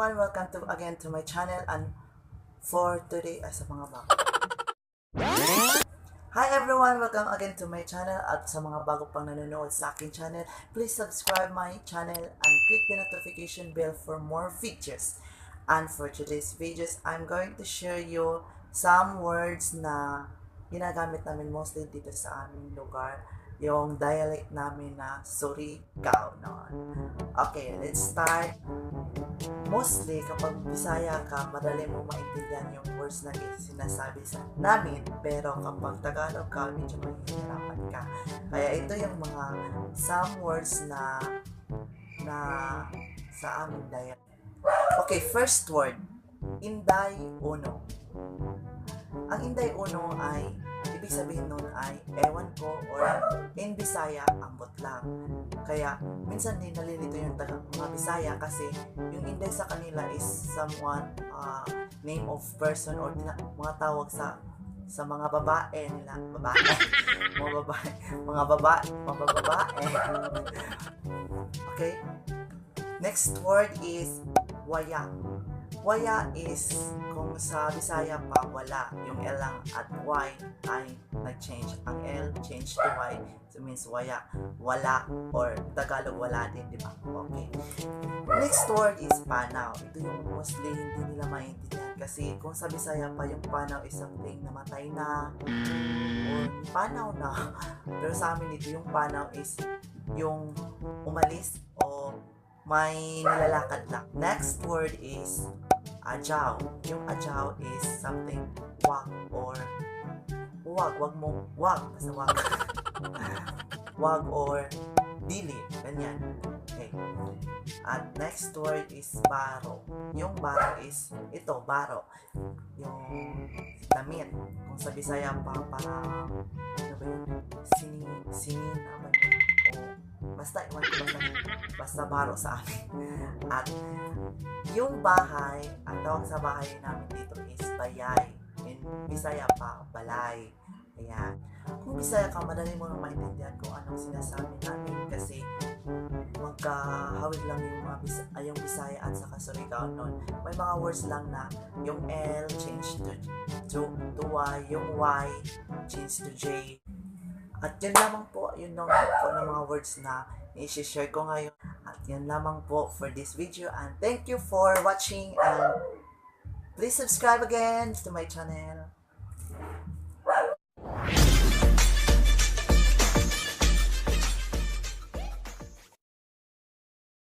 everyone, welcome to again to my channel and for today ay sa mga bago. Hi everyone, welcome again to my channel at sa mga bago pang nanonood sa aking channel, please subscribe my channel and click the notification bell for more features. And for today's videos, I'm going to share you some words na ginagamit namin mostly dito sa aming lugar, yung dialect namin na Surigao noon. Okay, let's start. Mostly, kapag Bisaya ka, madali mo maintindihan yung words na sinasabi sa namin. Pero kapag Tagalog ka, medyo mahihirapan ka. Kaya ito yung mga some words na sa aming dialect. Okay, first word. Inday Uno. Ang Inday Uno ay, ibig sabihin nun ay, ewan ko, or in Bisaya, ambot lang. Kaya, minsan din nalilito yung mga Bisaya kasi yung Inday sa kanila is someone, name of person or mga tawag sa mga babae nila, mga babae. Okay? Next word is waya. Waya is, kung sa Bisaya pa, wala. Yung L lang at Y ay nag-change. Ang L change to Y, so means waya. Wala, or Tagalog wala din, di ba? Okay. Next word is panaw. Ito yung mostly hindi nila maintindihan. Kasi kung sa Bisaya pa, yung panaw is something namatay na, or panaw na. Pero sa amin dito, yung panaw is yung umalis o may nilalakad lang. Next word is ajaw. Yung ajaw is something wag or basta wag. Wag or dili, ganyan. Okay. At next word is baro. Yung baro is ito, baro. Yung damit. Kung sa Bisaya pa, parang ano ba yun? Sinin naman yun. Basta, iwan ko basta baro sa amin. At yung bahay, ang tawag sa bahay namin dito is bayay. In Bisaya pa, balay. Ayan. Kung Bisaya ka, madali mo nang maintindihan kung anong sinasabi namin kasi magkahawig lang yung Bisaya at saka Surigao nun. May mga words lang na yung L change to Y, yung Y change to J. At yun lamang po, yun lang po ng mga words na i-share ko ngayon. At yun lamang po for this video. And thank you for watching. And please subscribe again to my channel.